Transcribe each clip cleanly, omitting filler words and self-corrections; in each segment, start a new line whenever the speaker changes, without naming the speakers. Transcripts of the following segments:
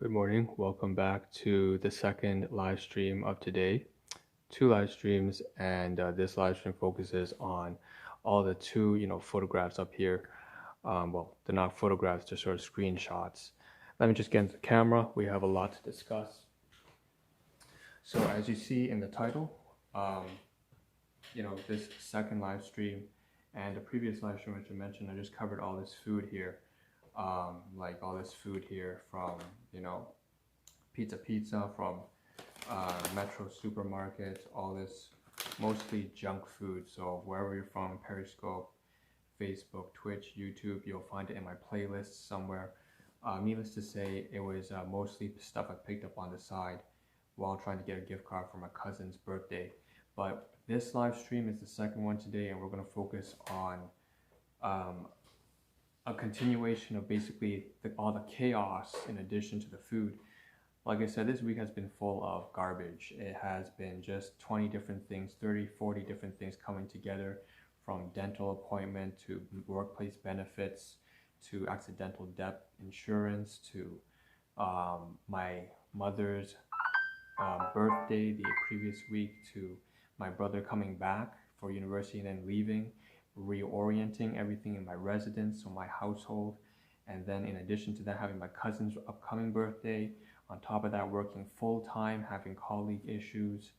Good morning. Welcome back to the second live stream of today. Two live streams, and this live stream focuses on all the photographs up here. Well, they're not photographs, they're sort of screenshots. Let me just get into the camera. We have a lot to discuss. So as you see in the title, this second live stream and the previous live stream, which I mentioned, I just covered all this food here. Like all this food here from, pizza from Metro supermarkets, all this mostly junk food. So wherever you're from, Periscope, Facebook, Twitch, YouTube, you'll find it in my playlist somewhere. Needless to say, it was mostly stuff I picked up on the side while trying to get a gift card for my cousin's birthday. But this live stream is the second one today, and we're going to focus on a continuation of basically all the chaos in addition to the food. Like I said, this week has been full of garbage. It has been just 20 different things, 30, 40 different things coming together, from dental appointment to workplace benefits to accidental death insurance to my mother's birthday the previous week to my brother coming back for university and then leaving, reorienting everything in my residence, so my household, and then in addition to that, having my cousin's upcoming birthday. On top of that, working full-time, having colleague issues,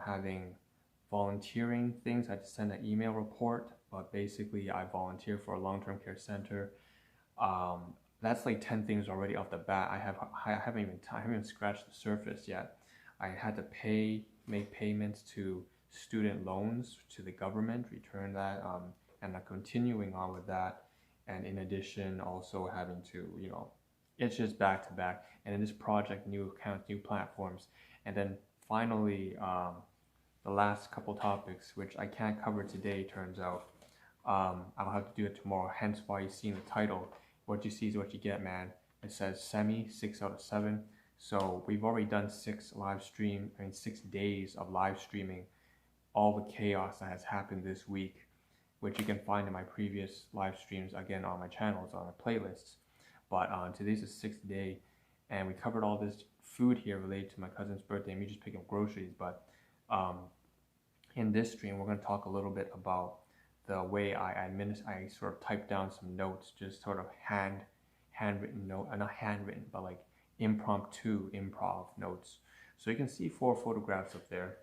having volunteering things. I had to send an email report, but basically I volunteer for a long-term care center. That's like 10 things already off the bat. I haven't even scratched the surface yet. I had to make payments to student loans to the government, return that, and I'm continuing on with that. And in addition, also having to, it's just back to back. And in this project, new accounts, new platforms. And then finally, the last couple topics, which I can't cover today, turns out. I'll have to do it tomorrow, hence why you see in the title, what you see is what you get, man. It says semi, 6 out of 7. So we've already done 6 days of live streaming all the chaos that has happened this week, which you can find in my previous live streams, again, on my channels, on my playlists. But today's the 6th day, and we covered all this food here related to my cousin's birthday, me just picking up groceries. But in this stream, we're going to talk a little bit about the way I sort of typed down some notes, just sort of handwritten note, not handwritten, but like improv notes. So you can see 4 photographs up there.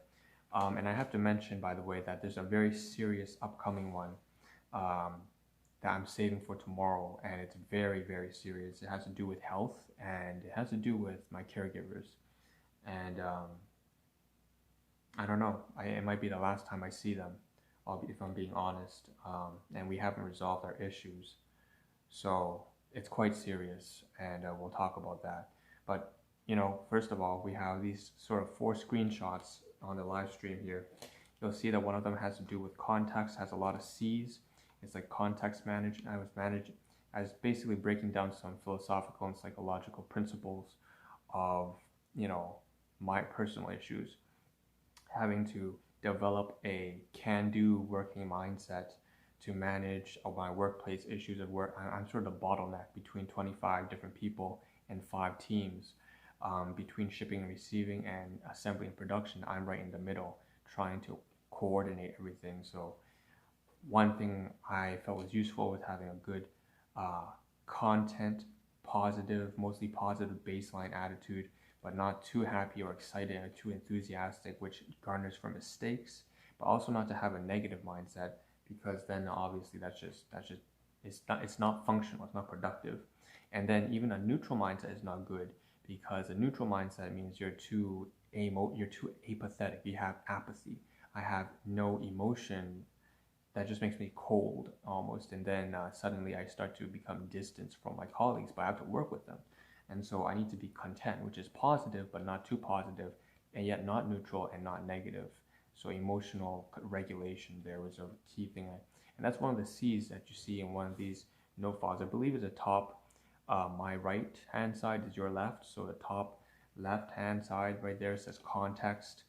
And I have to mention, by the way, that there's a very serious upcoming one that I'm saving for tomorrow, and it's very, very serious. It has to do with health, and it has to do with my caregivers. And I don't know, it might be the last time I see them, if I'm being honest, and we haven't resolved our issues. So it's quite serious, and we'll talk about that. But, first of all, we have these sort of 4 screenshots on the live stream here. You'll see that one of them has to do with context, has a lot of C's. It's like context managed. I was basically breaking down some philosophical and psychological principles of, my personal issues, having to develop a can-do working mindset to manage my workplace issues at work. I'm sort of the bottleneck between 25 different people and 5 teams. Between shipping and receiving and assembly and production, I'm right in the middle, trying to coordinate everything. So one thing I felt was useful was having a good content, mostly positive baseline attitude, but not too happy or excited or too enthusiastic, which garners for mistakes, but also not to have a negative mindset, because then obviously it's not functional, it's not productive. And then even a neutral mindset is not good, because a neutral mindset means you're too apathetic. You have apathy. I have no emotion. That just makes me cold almost, and then suddenly I start to become distant from my colleagues, but I have to work with them. And so I need to be content, which is positive, but not too positive, and yet not neutral and not negative. So emotional regulation there was a key thing. And that's one of the C's that you see in one of these note files. I believe it's the top, my right hand side is your left. So the top left hand side right there says context.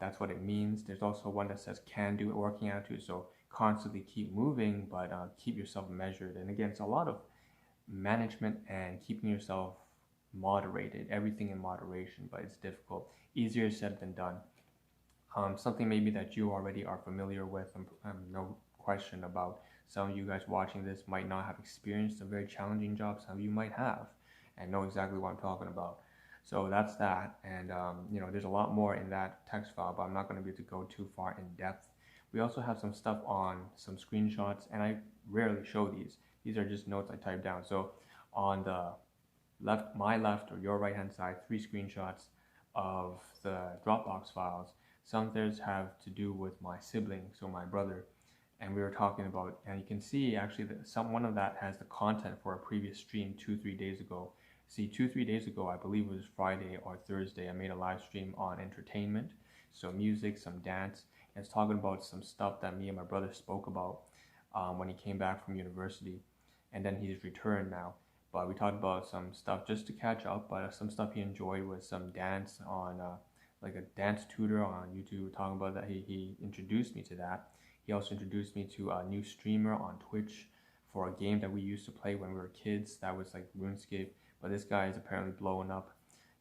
That's what it means. There's also one that says can-do working attitude. So constantly keep moving, but keep yourself measured. And again, it's a lot of management and keeping yourself moderated, everything in moderation, but it's difficult. Easier said than done. Something maybe that you already are familiar with, no question about. Some of you guys watching this might not have experienced a very challenging job. Some of you might have and know exactly what I'm talking about. So that's that. And, there's a lot more in that text file, but I'm not going to be able to go too far in depth. We also have some stuff on some screenshots, and I rarely show these. These are just notes I typed down. So on the left, my left or your right hand side, 3 screenshots of the Dropbox files. Some of those have to do with my sibling, so my brother, and we were talking about, and you can see actually that one of that has the content for a previous stream 2-3 days ago. See, 2-3 days ago, I believe it was Friday or Thursday, I made a live stream on entertainment, so music, some dance, and it's talking about some stuff that me and my brother spoke about when he came back from university, and then he's returned now. But we talked about some stuff just to catch up, but some stuff he enjoyed was some dance on like a dance tutor on YouTube. We're talking about that. He introduced me to that. He also introduced me to a new streamer on Twitch for a game that we used to play when we were kids. That was like RuneScape, but this guy is apparently blowing up.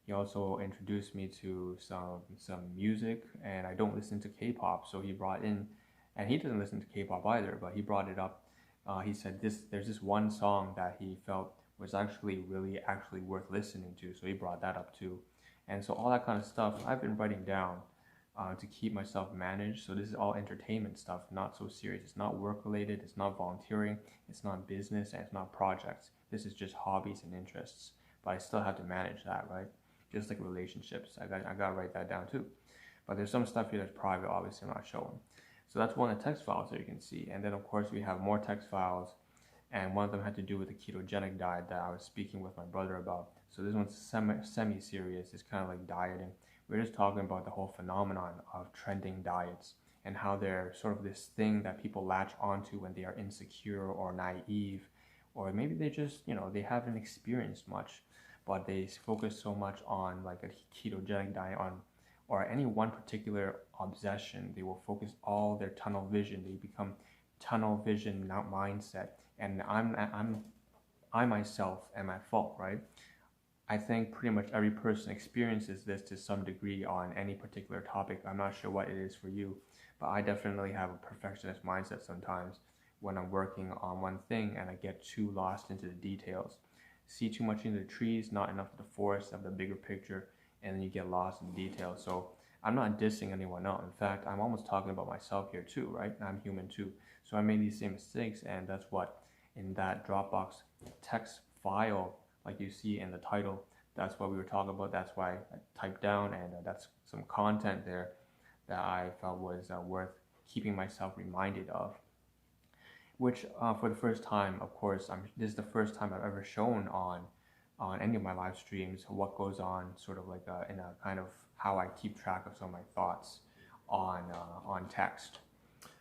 He also introduced me to some music, and I don't listen to K-pop, so he brought in, and he doesn't listen to K-pop either, but he brought it up. He said there's this one song that he felt was actually worth listening to, so he brought that up too. And so all that kind of stuff I've been writing down to keep myself managed. So this is all entertainment stuff, not so serious. It's not work related, it's not volunteering, it's not business, and it's not projects. This is just hobbies and interests, but I still have to manage that, right? Just like relationships, I got to write that down too. But there's some stuff here that's private, obviously I'm not showing. So that's one of the text files that you can see. And then of course we have more text files, and one of them had to do with the ketogenic diet that I was speaking with my brother about. So this one's semi-serious. It's kind of like dieting. We're just talking about the whole phenomenon of trending diets and how they're sort of this thing that people latch onto when they are insecure or naive, or maybe they just, they haven't experienced much, but they focus so much on like a ketogenic diet or any one particular obsession. They will focus all their tunnel vision. They become tunnel vision mindset. And I myself am at fault, right? I think pretty much every person experiences this to some degree on any particular topic. I'm not sure what it is for you, but I definitely have a perfectionist mindset sometimes when I'm working on one thing and I get too lost into the details. See too much into the trees, not enough of the forest, of the bigger picture, and then you get lost in detail. So I'm not dissing anyone else. In fact, I'm almost talking about myself here too, right? I'm human too. So I made these same mistakes, and that's what in that Dropbox text file, like you see in the title, that's what we were talking about. That's why I typed down, and that's some content there that I felt was worth keeping myself reminded of. Which for the first time, of course, this is the first time I've ever shown on any of my live streams what goes on, sort of like in a kind of how I keep track of some of my thoughts on text.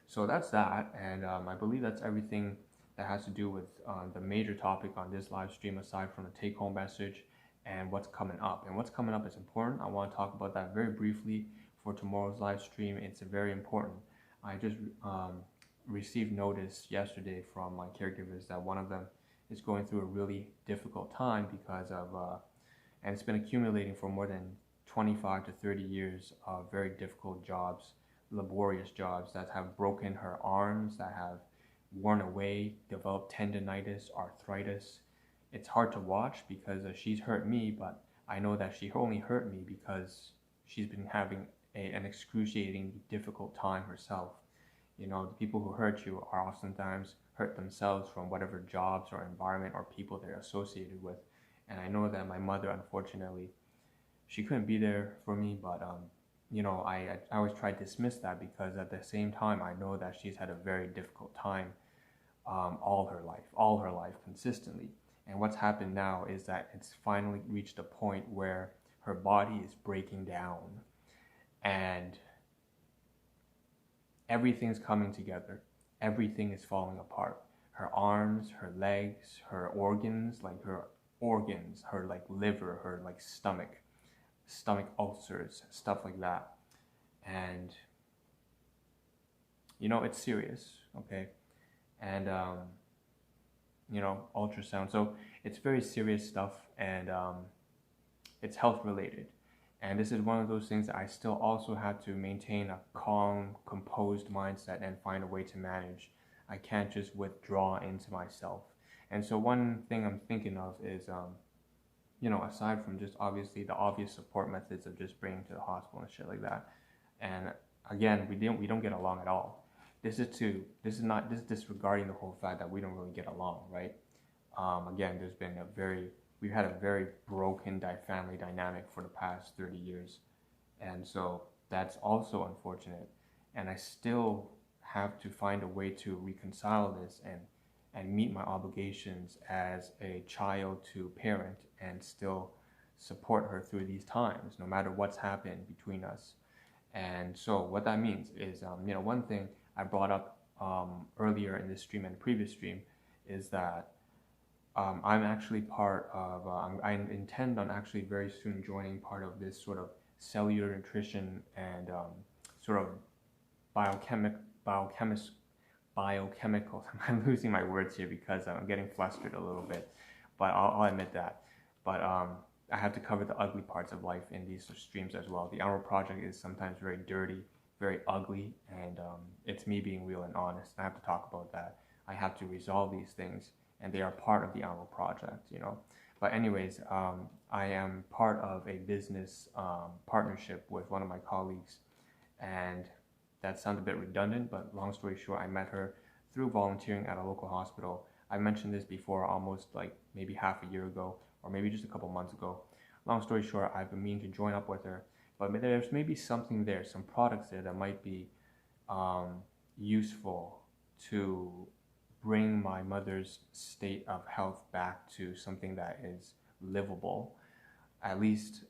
So that's that, and I believe that's everything that has to do with the major topic on this live stream, aside from the take-home message and what's coming up. And what's coming up is important. I want to talk about that very briefly for tomorrow's live stream. It's very important. I just received notice yesterday from my caregivers that one of them is going through a really difficult time because of, and it's been accumulating for more than 25 to 30 years of very difficult jobs, laborious jobs that have broken her arms, that have worn away, developed tendonitis, arthritis. It's hard to watch because she's hurt me, but I know that she only hurt me because she's been having an excruciating, difficult time herself. The people who hurt you are oftentimes hurt themselves from whatever jobs or environment or people they're associated with. And I know that my mother, unfortunately, she couldn't be there for me, but I always try to dismiss that because at the same time, I know that she's had a very difficult time all her life consistently. And what's happened now is that it's finally reached a point where her body is breaking down and everything's coming together. Everything is falling apart. Her arms, her legs, her organs, her like liver, her like stomach ulcers, stuff like that. And it's serious, okay? And ultrasound. So it's very serious stuff, and it's health related. And this is one of those things that I still also have to maintain a calm, composed mindset and find a way to manage. I can't just withdraw into myself. And so one thing I'm thinking of is, aside from just obviously the obvious support methods of just bringing to the hospital and shit like that. And again, we don't get along at all. This is disregarding the whole fact that we don't really get along, right? Again, we've had a very broken family dynamic for the past 30 years. And so that's also unfortunate. And I still have to find a way to reconcile this and meet my obligations as a child to parent and still support her through these times, no matter what's happened between us. And so what that means is, one thing I brought up earlier in this stream and the previous stream is that I'm actually part of, I intend on actually very soon joining part of this sort of cellular nutrition and sort of biochemical, I'm losing my words here because I'm getting flustered a little bit, but I'll admit that. But I have to cover the ugly parts of life in these streams as well. The Ahn Rho Project is sometimes very dirty, very ugly, and it's me being real and honest. I have to talk about that. I have to resolve these things, and they are part of the Ahn Rho Project, But anyways, I am part of a business partnership with one of my colleagues, and that sounds a bit redundant, but long story short, I met her through volunteering at a local hospital. I mentioned this before, almost like maybe half a year ago, or maybe just a couple months ago. Long story short, I've been meaning to join up with her, but there's maybe something there, some products there that might be useful to bring my mother's state of health back to something that is livable. At least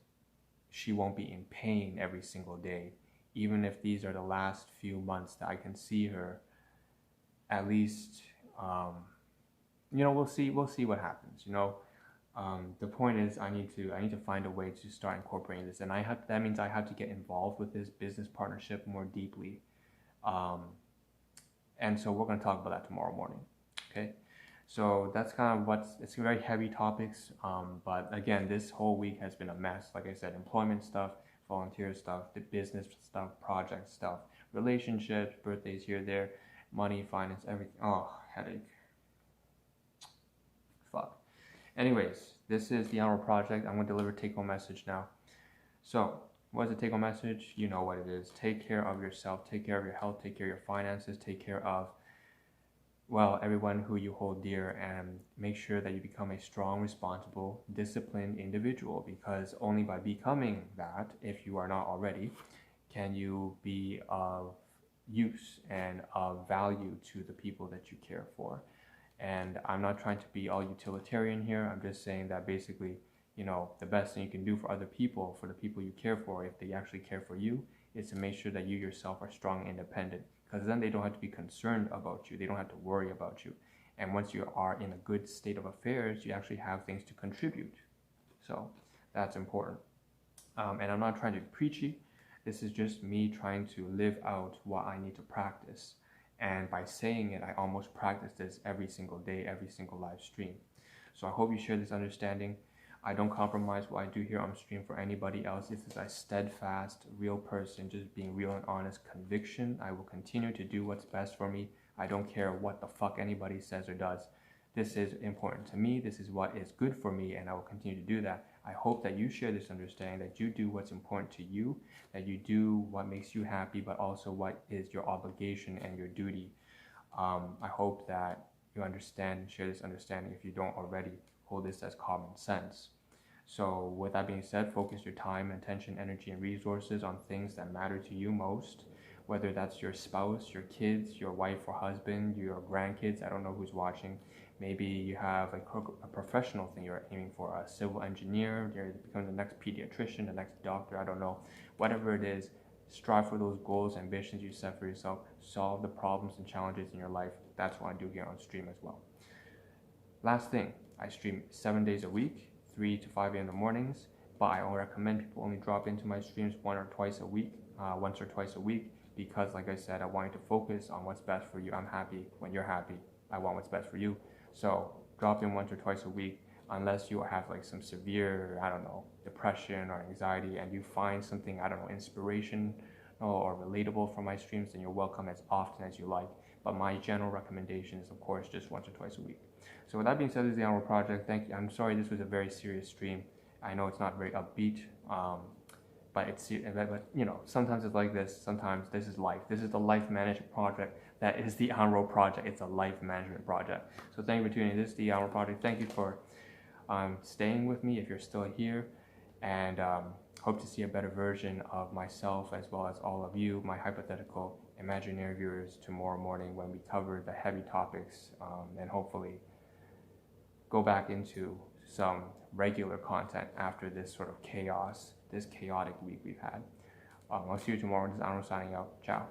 she won't be in pain every single day. Even if these are the last few months that I can see her, at least, we'll see what happens, The point is I need to find a way to start incorporating this, and that means I have to get involved with this business partnership more deeply. And so we're going to talk about that tomorrow morning, okay? So that's kind of it's very heavy topics, but again, this whole week has been a mess. Like I said, employment stuff, volunteer stuff, the business stuff, project stuff, relationships, birthdays here, there, money, finance, everything. Oh, headache. Fuck. Anyways, this is the Ahn Rho Project. I'm going to deliver a take-home message now. So, what is the take-home message? You know what it is. Take care of yourself, take care of your health, take care of your finances, take care of, everyone who you hold dear, and make sure that you become a strong, responsible, disciplined individual, because only by becoming that, if you are not already, can you be of use and of value to the people that you care for. And I'm not trying to be all utilitarian here. I'm just saying that basically, the best thing you can do for other people, for the people you care for, if they actually care for you, is to make sure that you yourself are strong and independent. Because then they don't have to be concerned about you. They don't have to worry about you. And once you are in a good state of affairs, you actually have things to contribute. So that's important. And I'm not trying to be preachy. This is just me trying to live out what I need to practice. And by saying it, I almost practice this every single day, every single live stream. So I hope you share this understanding. I don't compromise what I do here on stream for anybody else. This is a steadfast, real person, just being real and honest conviction. I will continue to do what's best for me. I don't care what the fuck anybody says or does. This is important to me. This is what is good for me, and I will continue to do that. I hope that you share this understanding, that you do what's important to you, that you do what makes you happy, but also what is your obligation and your duty. I hope that you understand and share this understanding, if you don't already hold this as common sense. So with that being said, focus your time, attention, energy, and resources on things that matter to you most, whether that's your spouse, your kids, your wife or husband, your grandkids. I don't know who's watching. Maybe you have a professional thing you're aiming for, a civil engineer, you're becoming the next pediatrician, the next doctor, I don't know. Whatever it is, strive for those goals, ambitions you set for yourself, solve the problems and challenges in your life. That's what I do here on stream as well. Last thing, I stream 7 days a week, 3 to 5 a.m. in the mornings, but I recommend people only drop into my streams once or twice a week, because like I said, I want you to focus on what's best for you. I'm happy when you're happy. I want what's best for you. So drop in once or twice a week. unless you have like some severe, I don't know, depression or anxiety, and you find something, I don't know, inspiration or relatable from my streams, then you're welcome as often as you like. But my general recommendation is, of course, just once or twice a week. So with that being said, this is the Ahn Rho Project. Thank you. I'm sorry this was a very serious stream. I know it's not very upbeat, but you know, sometimes it's like this. Sometimes this is life. This is the life management project. That is the Ahn Rho Project. It's a life management project. So thank you for tuning in. This is the Ahn Rho Project. Thank you for staying with me if you're still here, and hope to see a better version of myself as well as all of you, my hypothetical imaginary viewers, tomorrow morning when we cover the heavy topics, and hopefully go back into some regular content after this sort of chaos, this chaotic week we've had. I'll see you tomorrow. This is Ahn Rho signing out. Ciao.